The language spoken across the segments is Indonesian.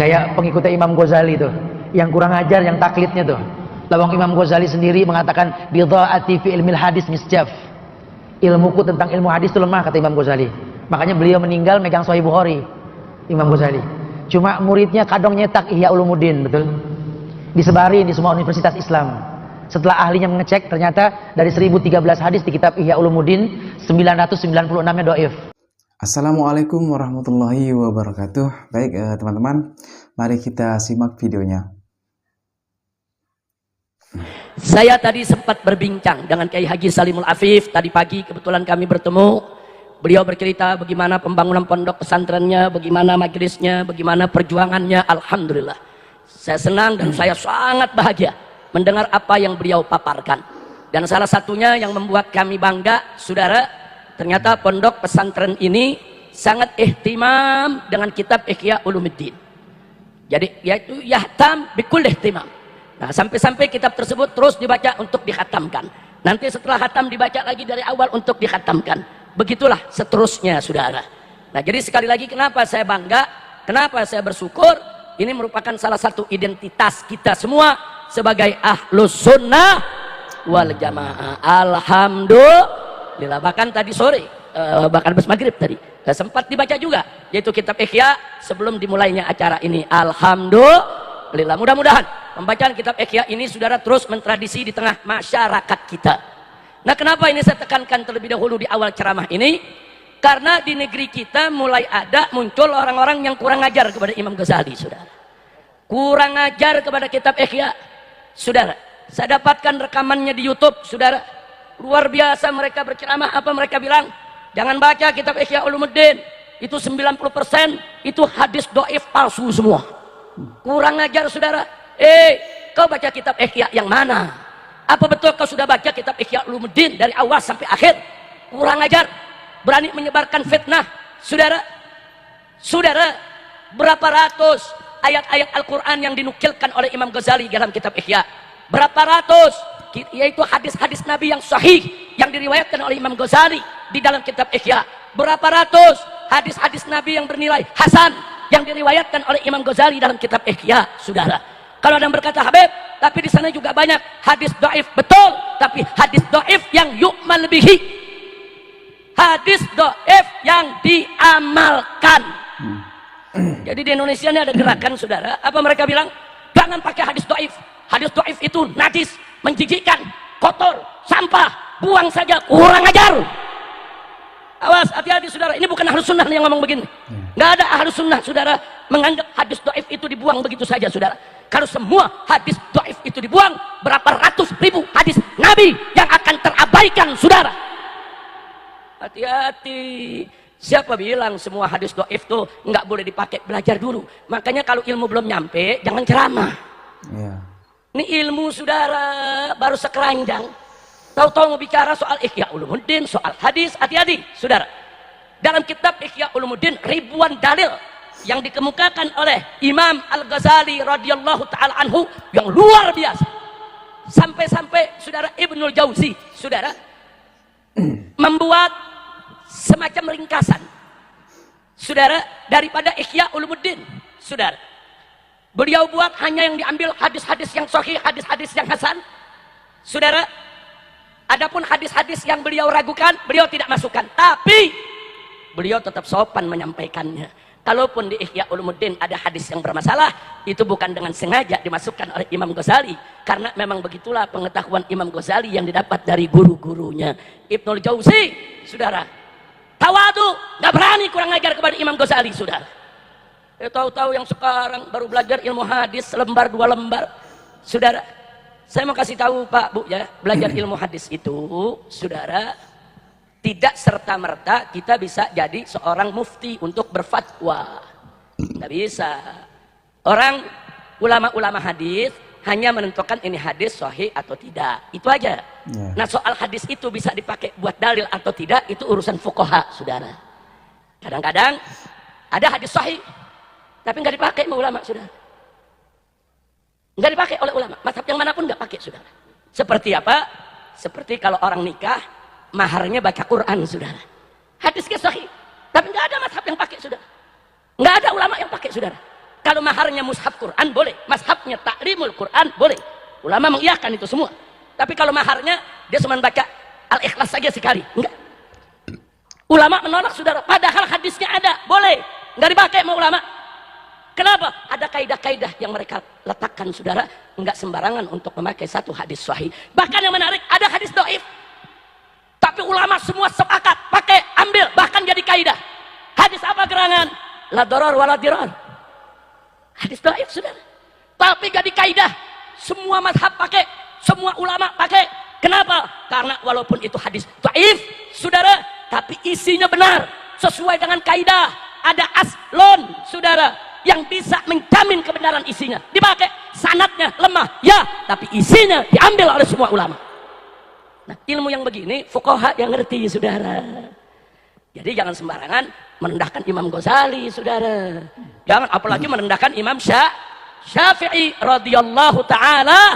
Kayak pengikutnya Imam Ghazali tuh, yang kurang ajar, yang taklidnya tuh. Lawang Imam Ghazali sendiri mengatakan bidha'ati fi ilmil hadis misjaf. Ilmuku tentang ilmu hadis itu lemah, kata Imam Ghazali. Makanya beliau meninggal megang Sahih Bukhari, Imam Ghazali. Cuma muridnya kadang nyetak Ihya Ulumuddin, betul? Disebarin di semua universitas Islam. Setelah ahlinya mengecek, ternyata dari 1013 hadis di kitab Ihya Ulumuddin, 996-nya dhaif. Assalamualaikum warahmatullahi wabarakatuh. Baik teman-teman, mari kita simak videonya. Saya tadi sempat berbincang dengan Kiai Haji Salimul Afif. Tadi pagi kebetulan kami bertemu. Beliau bercerita bagaimana pembangunan pondok pesantrennya, bagaimana majelisnya, bagaimana perjuangannya. Alhamdulillah, saya senang dan saya sangat bahagia mendengar apa yang beliau paparkan. Dan salah satunya yang membuat kami bangga, saudara, ternyata pondok pesantren ini sangat ihtimam dengan kitab Ihya Ulumuddin. Jadi yaitu yahtam bikul ihtimam. Nah, sampai-sampai kitab tersebut terus dibaca untuk dikhatamkan. Nanti setelah khatam dibaca lagi dari awal untuk dikhatamkan. Begitulah seterusnya, saudara. Nah, jadi sekali lagi kenapa saya bangga, kenapa saya bersyukur, ini merupakan salah satu identitas kita semua sebagai ahlus sunnah wal jamaah. Alhamdulillah. Bahkan tadi sore, bahkan habis maghrib tadi, sempat dibaca juga, yaitu kitab Ihya sebelum dimulainya acara ini. Alhamdulillah. Mudah-mudahan pembacaan kitab Ihya ini saudara terus mentradisi di tengah masyarakat kita. Nah, kenapa ini saya tekankan terlebih dahulu di awal ceramah ini? Karena di negeri kita mulai ada muncul orang-orang yang kurang ajar kepada Imam Ghazali, saudara. Kurang ajar kepada kitab Ihya, saudara. Saya dapatkan rekamannya di YouTube, saudara. Luar biasa mereka berceramah, apa mereka bilang? Jangan baca kitab Ihya Ulumuddin. Itu 90% itu hadis dhaif palsu semua. Kurang ajar, saudara. Kau baca kitab Ihya yang mana? Apa betul kau sudah baca kitab Ihya Ulumuddin dari awal sampai akhir? Kurang ajar, berani menyebarkan fitnah, saudara. Saudara, berapa ratus ayat-ayat Al-Quran yang dinukilkan oleh Imam Ghazali dalam kitab Ihya? Berapa ratus, yaitu hadis-hadis Nabi yang sahih yang diriwayatkan oleh Imam Ghazali di dalam kitab Ihya. Berapa ratus hadis-hadis Nabi yang bernilai hasan yang diriwayatkan oleh Imam Ghazali dalam kitab Ihya, saudara. Kalau ada yang berkata Habib, tapi di sana juga banyak hadis dhaif, betul, tapi hadis dhaif yang yu'mal bihi, hadis dhaif yang diamalkan. Jadi di Indonesia ini ada gerakan, saudara, apa mereka bilang? Jangan pakai hadis dhaif. Hadis dhaif itu najis, menjijikkan, kotor, sampah, buang saja. Kurang ajar. Awas, hati-hati, saudara, ini bukan ahlus sunnah yang ngomong begini. Nggak ada ahlus sunnah, saudara, menganggap hadis dhaif itu dibuang begitu saja, saudara. Kalau semua hadis dhaif itu dibuang, berapa ratus ribu hadis Nabi yang akan terabaikan, saudara. Hati-hati. Siapa bilang semua hadis dhaif itu nggak boleh dipakai? Belajar dulu. Makanya kalau ilmu belum nyampe, jangan ceramah. Ini ilmu, saudara, baru sekeranjang. Tahu-tahu mau bicara soal Ihya Ulumuddin, soal hadis. Hati-hati, saudara. Dalam kitab Ihya Ulumuddin ribuan dalil yang dikemukakan oleh Imam Al-Ghazali radhiyallahu ta'ala anhu yang luar biasa. Sampai-sampai saudara Ibnul Jauzi, saudara, membuat semacam ringkasan, saudara, daripada Ihya Ulumuddin, saudara. Beliau buat hanya yang diambil hadis-hadis yang sahih, hadis-hadis yang hasan, saudara. Adapun hadis-hadis yang beliau ragukan, beliau tidak masukkan, tapi beliau tetap sopan menyampaikannya. Kalaupun di Ihya Ulumuddin ada hadis yang bermasalah, itu bukan dengan sengaja dimasukkan oleh Imam Ghazali, karena memang begitulah pengetahuan Imam Ghazali yang didapat dari guru-gurunya. Ibnul Jauzi, saudara, tawadu, nggak berani kurang ajar kepada Imam Ghazali, saudara. Tahu-tahu yang sekarang baru belajar ilmu hadis lembar dua lembar, saudara. Saya mau kasih tahu Pak Bu ya, belajar ilmu hadis itu, saudara, tidak serta-merta kita bisa jadi seorang mufti untuk berfatwa. Nggak bisa. Orang ulama-ulama hadis hanya menentukan ini hadis sahih atau tidak. Itu aja. Nah, soal hadis itu bisa dipakai buat dalil atau tidak, itu urusan fuqaha, saudara. Kadang-kadang ada hadis sahih, tapi nggak dipakai oleh ulama, saudara. Nggak dipakai oleh ulama. Mazhab yang manapun nggak pakai, saudara. Seperti apa? Seperti kalau orang nikah, maharnya baca Quran, saudara. Hadisnya sahih, tapi nggak ada mazhab yang pakai, saudara. Nggak ada ulama yang pakai, saudara. Kalau maharnya mushaf Quran boleh, mazhabnya ta'limul Quran boleh. Ulama mengiyakan itu semua. Tapi kalau maharnya dia cuma baca Al-Ikhlas saja sekali, enggak. Ulama menolak saudara, padahal hadisnya ada, boleh. Enggak dipakai sama ulama. Kenapa? Ada kaidah-kaidah yang mereka letakkan saudara, enggak sembarangan untuk memakai satu hadis sahih. Bahkan yang menarik, ada hadis dhaif. Tapi ulama semua sepakat, pakai, ambil, bahkan jadi kaidah. Hadis apa gerangan? La darar wala dirar. Hadis dhaif saudara. Tapi jadi kaidah. Semua mazhab pakai, semua ulama pakai. Kenapa? Karena walaupun itu hadis dhaif saudara, tapi isinya benar, sesuai dengan kaidah. Ada aslon saudara yang bisa menjamin kebenaran isinya. Dipakai, sanadnya lemah, ya, tapi isinya diambil oleh semua ulama. Nah, ilmu yang begini fuqaha yang ngerti saudara. Jadi jangan sembarangan merendahkan Imam Ghazali saudara. Jangan apalagi merendahkan Imam Syafi'i radhiyallahu taala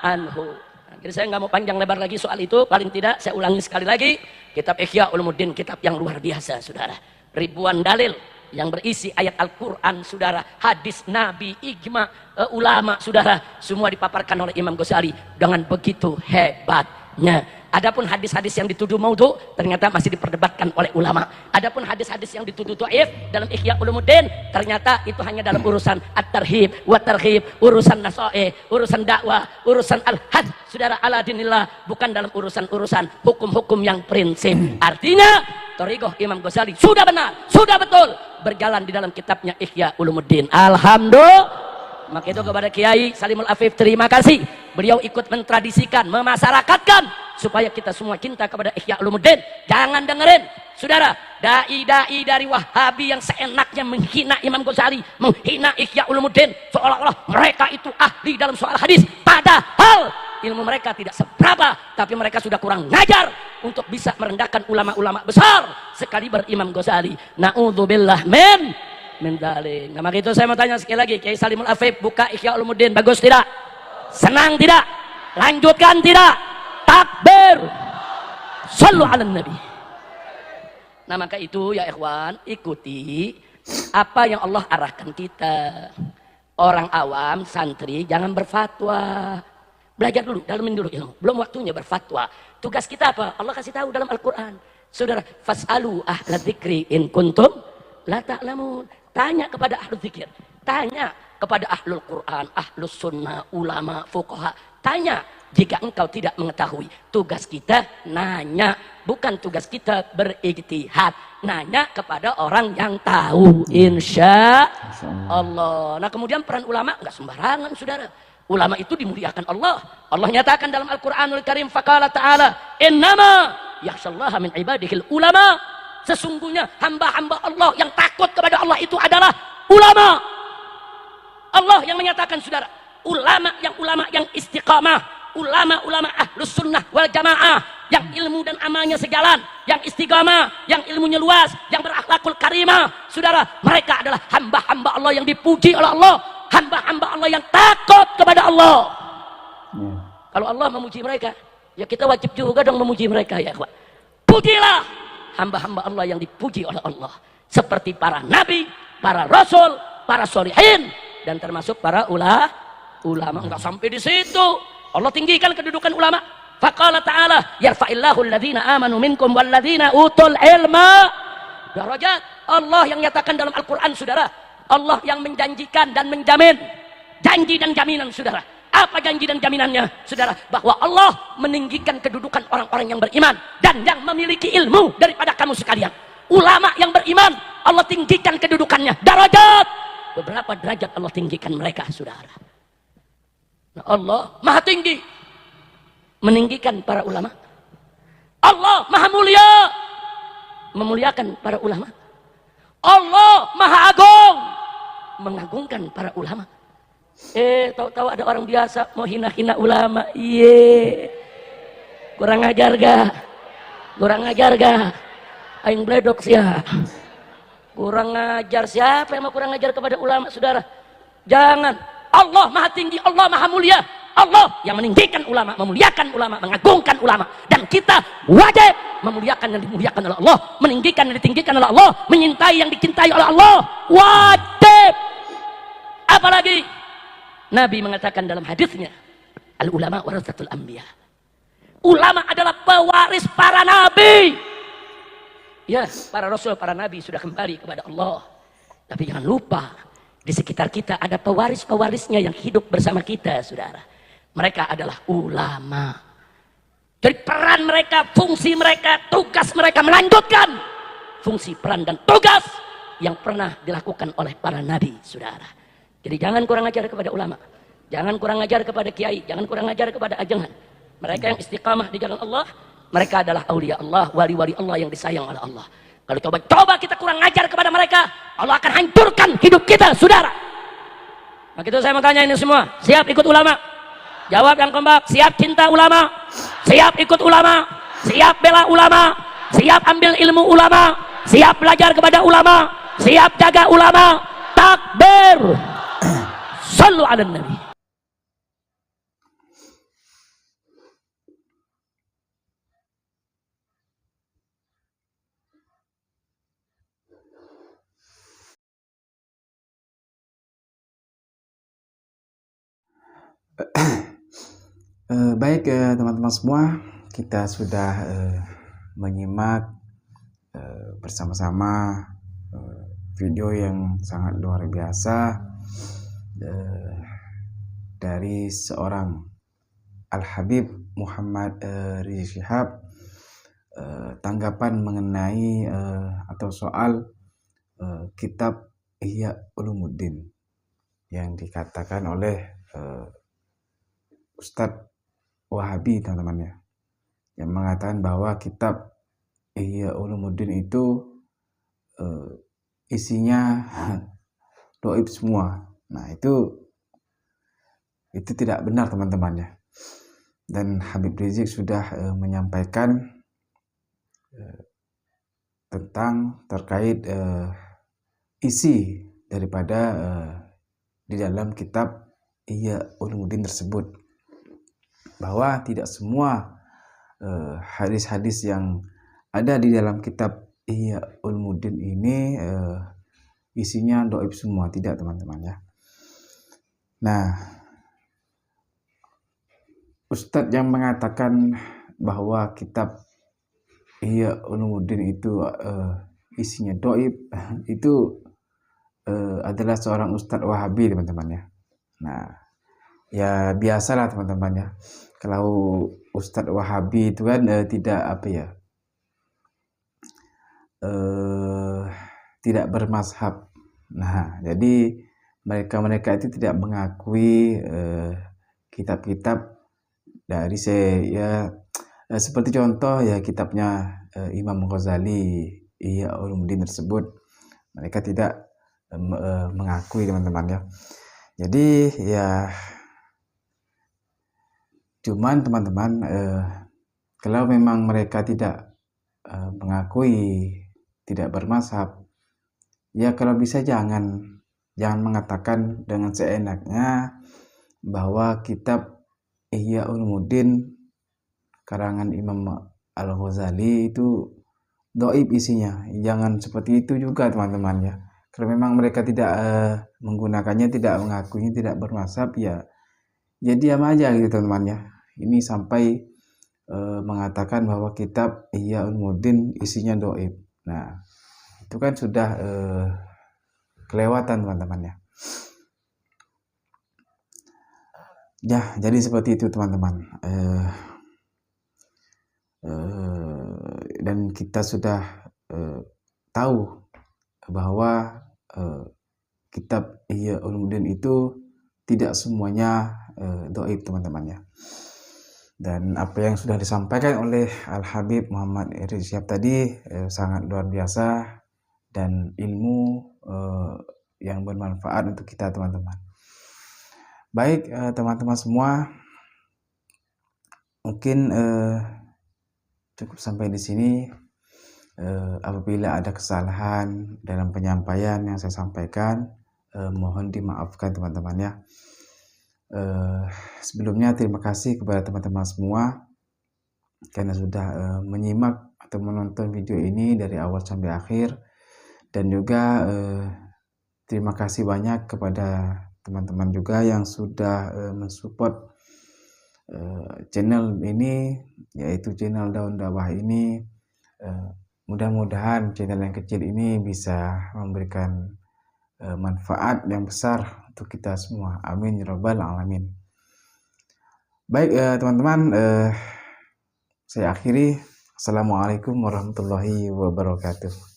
anhu. Nah, jadi saya nggak mau panjang lebar lagi soal itu. Paling tidak saya ulangi sekali lagi, kitab Ihya Ulumuddin, kitab yang luar biasa saudara. Ribuan dalil yang berisi ayat Al-Quran saudara, hadis Nabi, ijma ulama saudara, semua dipaparkan oleh Imam Ghazali dengan begitu hebatnya. Adapun hadis-hadis yang dituduh maudhu ternyata masih diperdebatkan oleh ulama. Adapun hadis-hadis yang dituduh dhaif dalam Ihya Ulumuddin ternyata itu hanya dalam urusan at-tarhib wa tarhib, urusan nasaih, urusan dakwah, urusan al-had saudara ala dinillah, bukan dalam urusan-urusan hukum-hukum yang prinsip. Artinya thariqah Imam Ghazali sudah benar, sudah betul berjalan di dalam kitabnya Ihya Ulumuddin. Alhamdulillah. Maka itu kepada Kiai Salimul Afif terima kasih. Beliau ikut mentradisikan, memasyarakatkan supaya kita semua cinta kepada Ihya Ulumuddin. Jangan dengerin saudara dai-dai dari Wahabi yang seenaknya menghina Imam Ghazali, menghina Ihya Ulumuddin, seolah-olah mereka itu ahli dalam soal hadis. Padahal ilmu mereka tidak seberapa, tapi mereka sudah kurang ngajar untuk bisa merendahkan ulama-ulama besar sekaliber Imam Ghazali. Na'udzubillah min dzalik. Nah, maka itu saya mau tanya sekali lagi, Kiai Salimul Afif buka Ihya Ulumuddin, bagus tidak? Senang tidak? Lanjutkan tidak? Takbir. Shallu ala nabi. Nah, maka itu ya ikhwan, ikuti apa yang Allah arahkan kita. Orang awam, santri jangan berfatwa. Belajar dulu, dalamin dulu ilmu. Belum waktunya berfatwa. Tugas kita apa? Allah kasih tahu dalam Al-Quran. Saudara, fas'alu ahla dzikri in kuntum la ta'lamun. Tanya kepada ahlu zikir, tanya kepada ahlul Quran, ahlus sunnah, ulama, fuqaha. Tanya jika engkau tidak mengetahui. Tugas kita nanya, bukan tugas kita berijtihad. Nanya kepada orang yang tahu, insya Allah. Nah, kemudian peran ulama nggak sembarangan saudara. Ulama itu dimuliakan Allah. Allah nyatakan dalam Al-Quranul Karim, faqala ta'ala innama yakhshallaha min ibadihil ulama. Sesungguhnya hamba-hamba Allah yang takut kepada Allah itu adalah ulama. Allah yang menyatakan saudara, ulama yang istiqamah, ulama-ulama ahlus sunnah wal jamaah, yang ilmu dan amalnya sejalan, yang istiqamah, yang ilmunya luas, yang berakhlakul karimah. Saudara, mereka adalah hamba-hamba Allah yang dipuji oleh Allah, hamba-hamba Allah yang takut kepada Allah. Kalau Allah memuji mereka, ya kita wajib juga dong memuji mereka ya. Pujilah hamba-hamba Allah yang dipuji oleh Allah, seperti para nabi, para rasul, para solihin, dan termasuk para ulama. Enggak sampai di situ, Allah tinggikan kedudukan ulama. Faqala ta'ala yarfa'illahu alladhina amanu minkum walladhina utul ilma darajat. Allah yang nyatakan dalam Al-Quran saudara, Allah yang menjanjikan dan menjamin, janji dan jaminan saudara. Apa janji dan jaminannya saudara? Bahwa Allah meninggikan kedudukan orang-orang yang beriman dan yang memiliki ilmu daripada kamu sekalian. Ulama yang beriman Allah tinggikan kedudukannya, darajat. Beberapa derajat Allah tinggikan mereka saudara. Nah, Allah maha tinggi meninggikan para ulama. Allah maha mulia memuliakan para ulama. Allah maha agung mengagungkan para ulama. Tahu-tahu ada orang biasa mau hina-hina ulama. Kurang ajar ga? Kurang ajar ga? Aing bledok sia. Kurang ajar, siapa yang mau kurang ajar kepada ulama saudara? Jangan. Allah maha tinggi, Allah maha mulia. Allah yang meninggikan ulama, memuliakan ulama, mengagungkan ulama. Dan kita wajib memuliakan yang dimuliakan oleh Allah, meninggikan yang ditinggikan oleh Allah, menyintai yang dicintai oleh Allah. Wajib. Apalagi Nabi mengatakan dalam hadisnya, al ulama warasatul anbiya. Ulama adalah pewaris para nabi. Ya, para rasul, para nabi sudah kembali kepada Allah. Tapi jangan lupa, di sekitar kita ada pewaris-pewarisnya yang hidup bersama kita, saudara. Mereka adalah ulama. Jadi peran mereka, fungsi mereka, tugas mereka melanjutkan fungsi, peran, dan tugas yang pernah dilakukan oleh para nabi, saudara. Jadi jangan kurang ajar kepada ulama. Jangan kurang ajar kepada kiai. Jangan kurang ajar kepada ajangan. Mereka yang istiqamah di jalan Allah, mereka adalah aulia Allah, wali-wali Allah yang disayang oleh Allah. Kalau coba kita kurang ajar kepada mereka, Allah akan hancurkan hidup kita, saudara. Maka itu saya mau tanya ini semua, siap ikut ulama? Jawab yang kompak, siap cinta ulama? Siap ikut ulama? Siap bela ulama? Siap ambil ilmu ulama? Siap belajar kepada ulama? Siap jaga ulama? Takbir! Sallu ala nabi. Baik teman-teman semua, kita sudah menyimak bersama-sama video yang sangat luar biasa dari seorang Al-Habib Muhammad Rizik Syihab, tanggapan mengenai atau soal kitab Ihya Ulumuddin yang dikatakan oleh Ustadz Wahabi, teman-teman ya, yang mengatakan bahwa kitab Ihya Ulumuddin itu isinya doib semua. Nah, itu tidak benar, teman-teman ya. Dan Habib Rizik sudah menyampaikan terkait isi daripada di dalam kitab Ihya Ulumuddin tersebut, bahwa tidak semua hadis-hadis yang ada di dalam kitab Ihya Ulumuddin ini isinya doib semua, tidak, teman-teman ya. Nah, Ustadz yang mengatakan bahwa kitab Ihya Ulumuddin itu isinya doib, itu adalah seorang Ustadz Wahabi, teman-teman ya. Nah, ya biasalah, teman-teman ya, kalau Ustadz Wahabi itu kan tidak bermazhab. Nah, jadi mereka itu tidak mengakui kitab-kitab dari seperti contoh ya kitabnya Imam Ghazali, Ihya Ulumuddin tersebut, mereka tidak mengakui, teman-teman ya. Jadi ya cuman, teman-teman, kalau memang mereka tidak mengakui, tidak bermazhab, ya kalau bisa jangan mengatakan dengan seenaknya bahwa kitab Ihya Ulumuddin karangan Imam Al-Ghazali itu doib isinya. Jangan seperti itu juga, teman-teman ya. Kalau memang mereka tidak menggunakannya, tidak mengakuinya, tidak bermazhab, ya diam aja gitu, teman-teman ya. Ini sampai mengatakan bahwa kitab Ihya Ulumuddin isinya doib. Nah, itu kan sudah kelewatan, teman-teman ya. Ya, jadi seperti itu, teman-teman. Dan kita sudah tahu bahwa kitab Ihya Ulumuddin itu tidak semuanya doib, teman-teman ya. Dan apa yang sudah disampaikan oleh Al-Habib Muhammad Rizik Syihab tadi sangat luar biasa dan ilmu yang bermanfaat untuk kita, teman-teman. Baik, teman-teman semua, mungkin cukup sampai di sini. Apabila ada kesalahan dalam penyampaian yang saya sampaikan, mohon dimaafkan, teman-teman ya. Sebelumnya terima kasih kepada teman-teman semua karena sudah menyimak atau menonton video ini dari awal sampai akhir, dan juga terima kasih banyak kepada teman-teman juga yang sudah mensupport channel ini, yaitu channel Daun Dakwah ini. Mudah-mudahan channel yang kecil ini bisa memberikan manfaat yang besar untuk kita semua. Amin ya rabbal alamin. Baik teman-teman, saya akhiri. Assalamualaikum warahmatullahi wabarakatuh.